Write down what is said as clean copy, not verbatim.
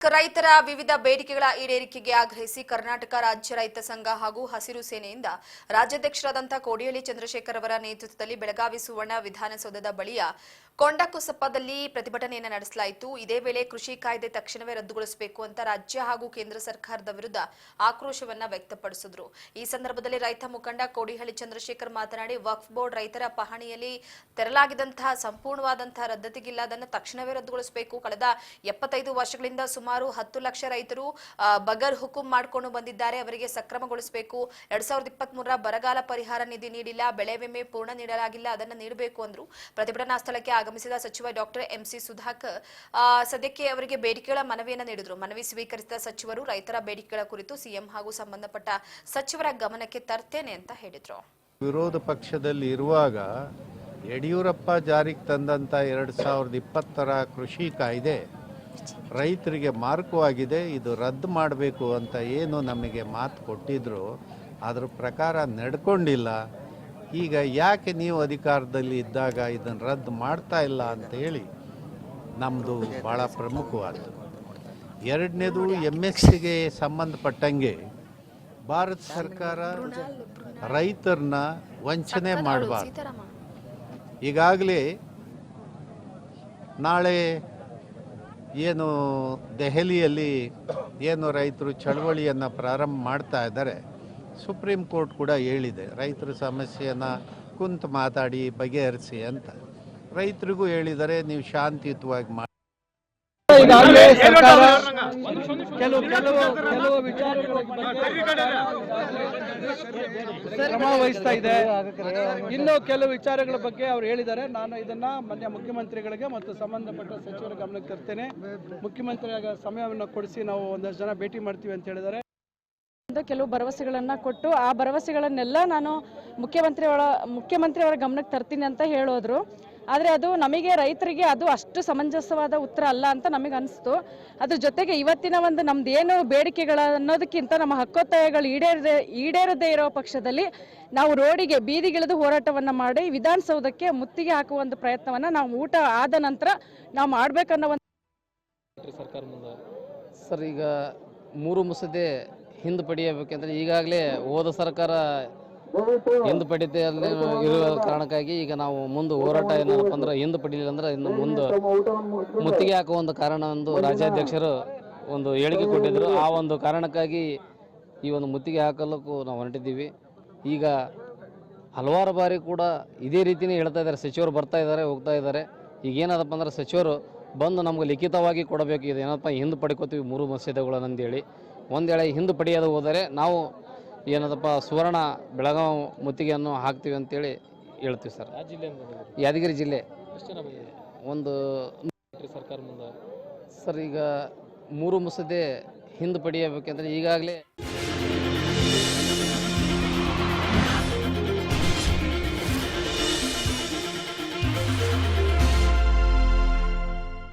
ರೈತರ ವಿವಿಧ ಬೇಡಿಕೆಗಳ ಈಡೇರಿಕೆಗೆ ಆಗ್ರಹಿಸಿ ಕರ್ನಾಟಕ ರಾಜ್ಯ ರೈತ ಸಂಘ ಹಾಗೂ ಹಸಿರು ಸೇನೆಯಿಂದ ರಾಜ್ಯಾಧ್ಯಕ್ಷರಾದಂತಹ ಕೋಡಿಹಳ್ಳಿ ಚಂದ್ರಶೇಖರ್ ಅವರ ನೇತೃತ್ವದಲ್ಲಿ ಬೆಳಗಾವಿ ಸುವರ್ಣ ವಿಧಾನಸೌಧದ ಬಳಿಯ ಕೊಂಡಕುಸಪ್ಪದಲ್ಲಿ ಪ್ರತಿಭಟನೆಯನ್ನು ನಡೆಸಲಾಯಿತು. ಇದೇ ವೇಳೆ ಕೃಷಿ ಕಾಯ್ದೆ ತಕ್ಷಣವೇ ರದ್ದುಗೊಳಿಸಬೇಕು ಅಂತ ರಾಜ್ಯ ಹಾಗೂ ಕೇಂದ್ರ ಸರ್ಕಾರದ ವಿರುದ್ಧ ಆಕ್ರೋಶವನ್ನ ವ್ಯಕ್ತಪಡಿಸಿದರು. ಈ ಸಂದರ್ಭದಲ್ಲಿ ರೈತ ಮುಖಂಡ ಕೋಡಿಹಳ್ಳಿ ಚಂದ್ರಶೇಖರ್ ಮಾತನಾಡಿ, ವಕ್ಫ್ ಬೋರ್ಡ್ ರೈತರ ಪಹಣಿಯಲ್ಲಿ ತೆರಲಾಗಿದ್ದಂತಹ ಸಂಪೂರ್ಣವಾದಂತಹ ರದ್ದತಿಗಿಲ್ಲ, ಅದನ್ನು ತಕ್ಷಣವೇ ರದ್ದುಗೊಳಿಸಬೇಕು. ಕಳೆದ 75 ವರ್ಷಗಳಿಂದ ಸುಮಾರು 10 ಲಕ್ಷ ರೈತರು ಬಗರ್ ಹುಕುಂ ಮಾಡಿಕೊಂಡು ಬಂದಿದ್ದಾರೆ. ಅವರಿಗೆ ಸಕ್ರಮಗೊಳಿಸಬೇಕು. 2023ರ ಬರಗಾಲ ಪರಿಹಾರ ನಿಧಿ ನೀಡಿಲ್ಲ, ಬೆಳೆ ವಿಮೆ ಪೂರ್ಣ ನೀಡಲಾಗಿಲ್ಲ, ಅದನ್ನು ನೀಡಬೇಕು ಅಂದ್ರು. ಪ್ರತಿಭಟನಾ ಸ್ಥಳಕ್ಕೆ ಆಗಮಿಸಿದ ಸಚಿವ ಡಾಕ್ಟರ್ ಎಂಸಿ ಸುಧಾಕರ್ ಸದ್ಯಕ್ಕೆ ಅವರಿಗೆ ಬೇಡಿಕೆಗಳ ಮನವಿಯನ್ನು ನೀಡಿದರು. ಮನವಿ ಸ್ವೀಕರಿಸಿದ ಸಚಿವರು ರೈತರ ಬೇಡಿಕೆಗಳ ಕುರಿತು ಸಿಎಂ ಹಾಗೂ ಸಂಬಂಧಪಟ್ಟ ಸಚಿವರ ಗಮನಕ್ಕೆ ತರ್ತೇನೆ ಅಂತ ಹೇಳಿದರು. ವಿರೋಧ ಪಕ್ಷದಲ್ಲಿ ಇರುವಾಗ ಯಡಿಯೂರಪ್ಪ ಜಾರಿಗೆ ತಂದಂತ 2020ರ ಕೃಷಿ ಕಾಯ್ದೆ ರೈತರಿಗೆ ಮಾರಕವಾಗಿದೆ, ಇದು ರದ್ದು ಮಾಡಬೇಕು ಅಂತ ಏನು ನಮಗೆ ಮಾತು ಕೊಟ್ಟಿದ್ರು ಅದರ ಪ್ರಕಾರ ನಡ್ಕೊಂಡಿಲ್ಲ. ಈಗ ಯಾಕೆ ನೀವು ಅಧಿಕಾರದಲ್ಲಿ ಇದ್ದಾಗ ಇದನ್ನು ರದ್ದು ಮಾಡ್ತಾ ಇಲ್ಲ ಅಂತ ಹೇಳಿ ನಮ್ಮದು ಭಾಳ ಪ್ರಮುಖವಾದ್ದು. ಎರಡನೇದು MSPಗೆ ಸಂಬಂಧಪಟ್ಟಂಗೆ ಭಾರತ ಸರ್ಕಾರ ರೈತರನ್ನ ವಂಚನೆ ಮಾಡಬಾರ್ದು. ಈಗಾಗಲೇ ನಾಳೆ ಏನು ದೆಹಲಿಯಲ್ಲಿ ಏನು ರೈತರು ಚಳವಳಿಯನ್ನು ಪ್ರಾರಂಭ ಮಾಡ್ತಾ ಇದ್ದಾರೆ, ಸುಪ್ರೀಂ ಕೋರ್ಟ್ ಕೂಡ ಹೇಳಿದೆ ರೈತರ ಸಮಸ್ಯೆಯನ್ನು ಕುಂತು ಮಾತಾಡಿ ಬಗೆಹರಿಸಿ ಅಂತ. ರೈತರಿಗೂ ಹೇಳಿದರೆ ನೀವು ಶಾಂತಿಯುತವಾಗಿ ಮಾಡಿ. ಈಗಾಗಲೇ ಸರ್ಕಾರ ಕೆಲವು ವಿಚಾರಗಳ ಕ್ರಮ ವಹಿಸ್ತಾ ಇದೆ. ಇನ್ನು ಕೆಲವು ವಿಚಾರಗಳ ಬಗ್ಗೆ ಅವರು ಹೇಳಿದ್ದಾರೆ. ನಾನು ಇದನ್ನ ಮಾನ್ಯ ಮುಖ್ಯಮಂತ್ರಿಗಳಿಗೆ ಮತ್ತು ಸಂಬಂಧಪಟ್ಟ ಸಚಿವರ ಗಮನಕ್ಕೆ ತರ್ತೇನೆ. ಮುಖ್ಯಮಂತ್ರಿಯಾಗ ಸಮಯವನ್ನು ಕೊಡಿಸಿ ನಾವು ಒಂದಷ್ಟು ಜನ ಭೇಟಿ ಮಾಡ್ತೀವಿ ಅಂತ ಹೇಳಿದ್ದಾರೆ. ಕೆಲವು ಭರವಸೆಗಳನ್ನ ಕೊಟ್ಟು ಆ ಭರವಸೆಗಳನ್ನೆಲ್ಲ ನಾನು ಮುಖ್ಯಮಂತ್ರಿಯವರ ಗಮನಕ್ಕೆ ತರ್ತೀನಿ ಅಂತ ಹೇಳೋದ್ರು. ಆದರೆ ಅದು ನಮಗೆ ರೈತರಿಗೆ ಅದು ಅಷ್ಟು ಸಮಂಜಸವಾದ ಉತ್ತರ ಅಲ್ಲ ಅಂತ ನಮಗೆ ಅನಿಸ್ತು. ಅದ್ರ ಜೊತೆಗೆ ಇವತ್ತಿನ ಒಂದು ನಮ್ದು ಏನು ಬೇಡಿಕೆಗಳ ಅನ್ನೋದಕ್ಕಿಂತ ನಮ್ಮ ಹಕ್ಕೊತ್ತಾಯಗಳು ಈಡೇರದೇ ಇರೋ ಪಕ್ಷದಲ್ಲಿ ನಾವು ರೋಡಿಗೆ ಬೀದಿಗಿಳಿದು ಹೋರಾಟವನ್ನು ಮಾಡಿ ವಿಧಾನಸೌಧಕ್ಕೆ ಮುತ್ತಿಗೆ ಹಾಕುವ ಒಂದು ಪ್ರಯತ್ನವನ್ನು ನಾವು ಊಟ ಆದ ನಂತರ ನಾವು ಮಾಡಬೇಕನ್ನೋ ಒಂದು ಸರ್, ಈಗ 3 ಮುಸದೆ ಹಿಂದೆ ಪಡೆಯಬೇಕೆಂದ್ರೆ ಈಗಾಗಲೇ ಹೋದ ಸರ್ಕಾರ ಹಿಂದೆ ಪಡಿತೆ ಇರುವ ಕಾರಣಕ್ಕಾಗಿ ಈಗ ನಾವು ಮುಂದೆ ಹೋರಾಟ ಏನಪ್ಪ ಅಂದ್ರೆ ಹಿಂದೆ ಪಡೀಲಿಲ್ಲ ಅಂದ್ರೆ ಇನ್ನು ಮುಂದೆ ಮುತ್ತಿಗೆ ಹಾಕುವ ಒಂದು ಕಾರಣ ಒಂದು ರಾಜ್ಯಾಧ್ಯಕ್ಷರು ಒಂದು ಹೇಳಿಕೆ ಕೊಟ್ಟಿದ್ದರು. ಆ ಒಂದು ಕಾರಣಕ್ಕಾಗಿ ಈ ಒಂದು ಮುತ್ತಿಗೆ ಹಾಕಲಿಕ್ಕೂ ನಾವು ಹೊರಟಿದ್ದೀವಿ. ಈಗ ಹಲವಾರು ಬಾರಿ ಕೂಡ ಇದೇ ರೀತಿಯೇ ಹೇಳ್ತಾ ಇದ್ದಾರೆ. ಸಚಿವರು ಬರ್ತಾ ಇದ್ದಾರೆ, ಹೋಗ್ತಾ ಇದ್ದಾರೆ. ಈಗ ಏನದಪ್ಪ ಅಂದ್ರೆ ಸಚಿವರು ಬಂದು ನಮ್ಗೆ ಲಿಖಿತವಾಗಿ ಕೊಡಬೇಕು. ಇದು ಏನಪ್ಪ ಹಿಂದೆ ಪಡ್ಕೋತೀವಿ 3 ಮಸೀದಿಗಳನ್ನಂದೇಳಿ. ಒಂದು ವೇಳೆ ಹಿಂದೆ ಪಡೆಯೋದು ಹೋದರೆ ನಾವು ಏನದಪ್ಪ ಸುವರ್ಣ ಬೆಳಗಾವಿ ಮುತ್ತಿಗೆಯನ್ನು ಹಾಕ್ತೀವಿ ಅಂತೇಳಿ ಹೇಳ್ತೀವಿ ಸರ್. ಯಾದಗಿರಿ ಜಿಲ್ಲೆ ಒಂದು ಸರ್ಕಾರ ಮುಂದೆ ಸರ್, ಈಗ 3 ಮುಸದೆ ಹಿಂದೆ ಪಡೆಯಬೇಕೆಂದ್ರೆ ಈಗಾಗಲೇ